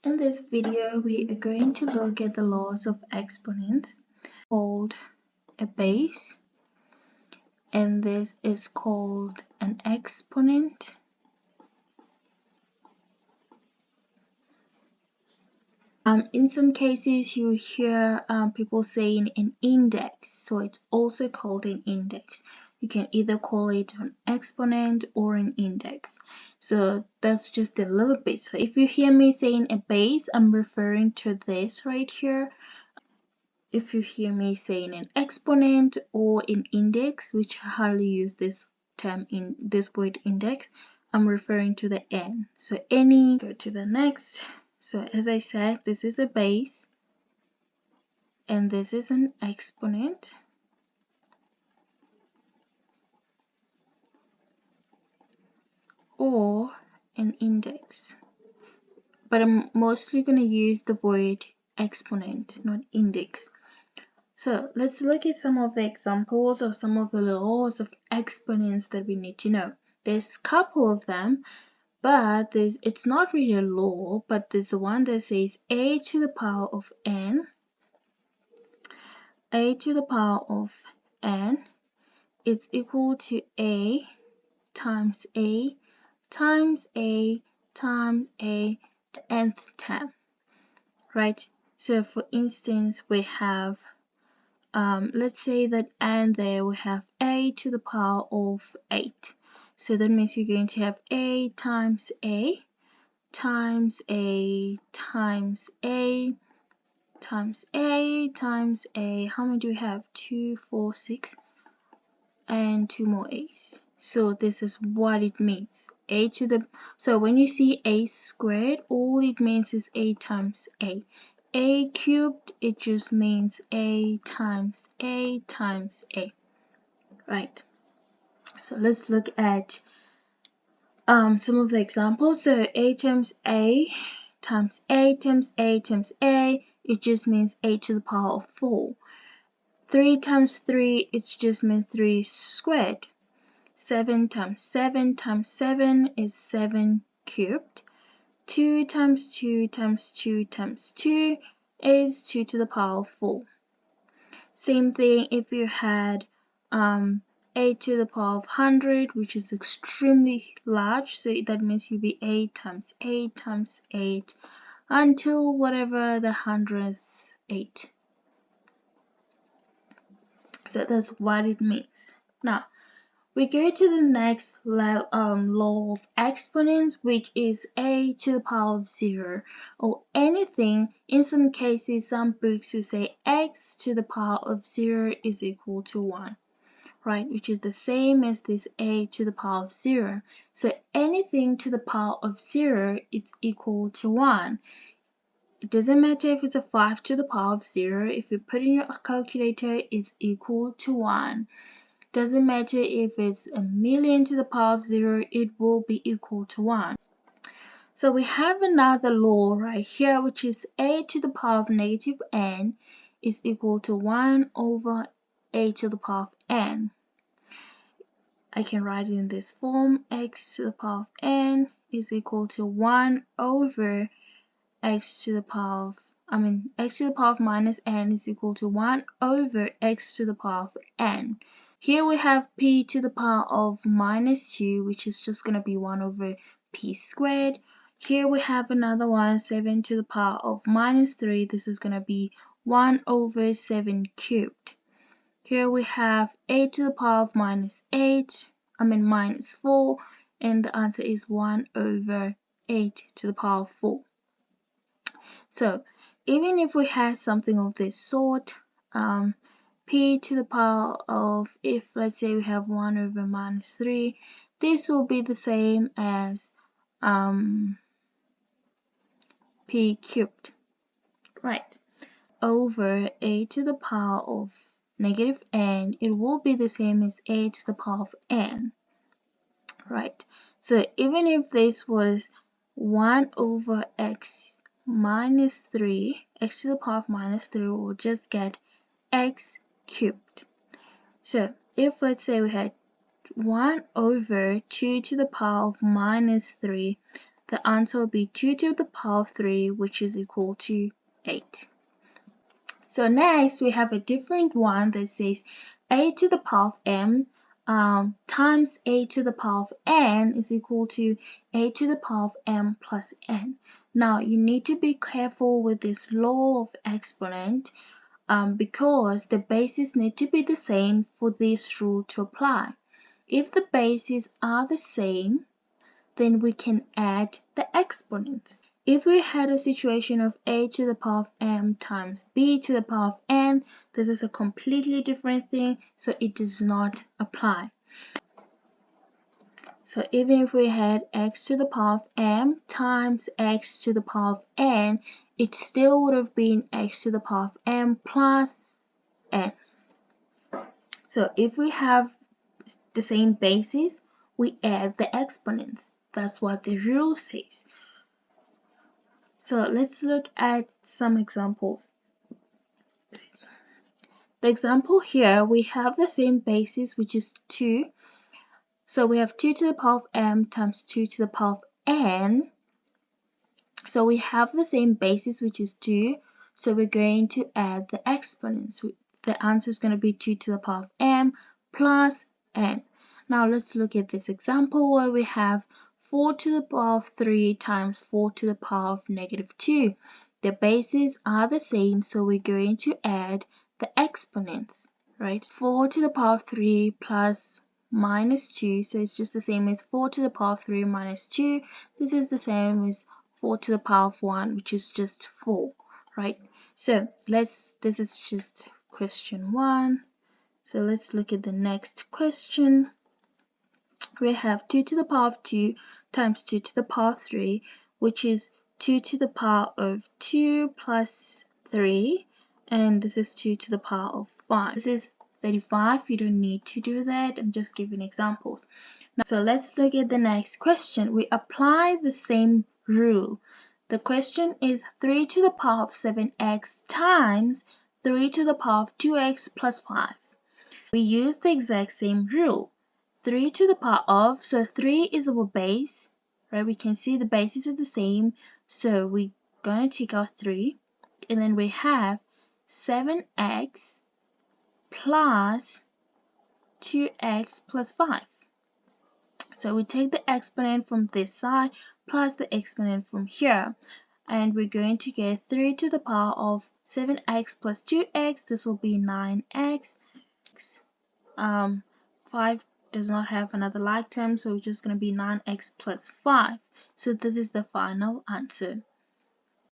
In this video, we are going to look at the laws of exponents, called a base, and this is called an exponent. In some cases, you hear people saying an index, so it's also called an index. You can either call it an exponent or an index. So that's just a little bit. So if you hear me saying a base, I'm referring to this right here. If you hear me saying an exponent or an index, which I hardly use this term in this word index, I'm referring to the n. So any, go to the next. So as I said, this is a base and this is an exponent. Or an index. But I'm mostly going to use the word exponent, not index. So let's look at some of the examples of some of the laws of exponents that we need to know. There's a couple of them, but it's not really a law, but there's the one that says a to the power of n. A to the power of n is equal to a times a times a times a to the nth term, right? So for instance, we have let's say that and there we have a to the power of 8. So that means you're going to have a times a times a times a times a times a. How many do we have? 2, 4, 6, and 2 more a's. So this is what it means. A to the, so when you see a squared, all it means is a times a. A cubed, it just means a times a times a, right? So let's look at some of the examples. So a times a times a times a times a, it just means a to the power of 4. 3 times 3, it just means 3 squared. 7 times 7 times 7 is 7 cubed. 2 times 2 times 2 times 2 is 2 to the power of 4. Same thing if you had a to the power of 100, which is extremely large, so that means you'll be 8 times 8 times 8 until whatever the 100th 8. So that's what it means. Now we go to the next law of exponents, which is a to the power of 0, or anything. In some cases, some books will say x to the power of 0 is equal to 1, right? Which is the same as this a to the power of 0. So anything to the power of 0 is equal to 1. It doesn't matter if it's a 5 to the power of 0. If you put in your calculator, it's equal to 1. Doesn't matter if it's a million to the power of 0, it will be equal to 1. So we have another law right here, which is a to the power of negative n is equal to 1 over a to the power of n. I can write it in this form: x to the power of n is equal to 1 over x to the power of, x to the power of minus n is equal to 1 over x to the power of n. Here we have p to the power of minus 2, which is just going to be 1 over p squared. Here we have another one, 7 to the power of minus 3. This is going to be 1 over 7 cubed. Here we have a to the power of minus 4, and the answer is 1 over 8 to the power of 4. So even if we had something of this sort, p to the power of, if let's say we have 1 over minus 3, this will be the same as p cubed, right? Over a to the power of negative n, it will be the same as a to the power of n, right? So even if this was 1 over x minus 3, x to the power of minus 3, we'll just get x cubed. So if let's say we had 1 over 2 to the power of minus 3, the answer will be 2 to the power of 3, which is equal to 8. So next we have a different one that says a to the power of m times a to the power of n is equal to a to the power of m plus n. Now you need to be careful with this law of exponent because the bases need to be the same for this rule to apply. If the bases are the same, then we can add the exponents. If we had a situation of a to the power of m times b to the power of n, this is a completely different thing, so it does not apply. So even if we had x to the power of m times x to the power of n, it still would have been x to the power of m plus n. So if we have the same basis, we add the exponents. That's what the rule says. So let's look at some examples. The example here, we have the same basis, which is 2. So we have 2 to the power of m times 2 to the power of n. So we have the same basis, which is 2. So we're going to add the exponents. The answer is going to be 2 to the power of m plus n. Now let's look at this example where we have 4 to the power of 3 times 4 to the power of negative 2. The bases are the same, so we're going to add the exponents, right? 4 to the power of 3 plus minus 2, so it's just the same as 4 to the power of 3 minus 2. This is the same as 4 to the power of 1, which is just 4, right? So this is just question 1. So let's look at the next question. We have 2 to the power of 2 times 2 to the power of 3, which is 2 to the power of 2 plus 3, and this is 2 to the power of 5. This is 35. You don't need to do that. I'm just giving examples. Now, so let's look at the next question. We apply the same rule. The question is 3 to the power of 7x times 3 to the power of 2x plus 5. We use the exact same rule. 3 to the power of, so 3 is our base, right? We can see the bases are the same, so we're going to take out 3, and then we have 7x plus 2x plus 5. So we take the exponent from this side plus the exponent from here, and we're going to get 3 to the power of 7x plus 2x. This will be 9x. 5 does not have another like term, so it's just going to be 9x plus 5. So this is the final answer.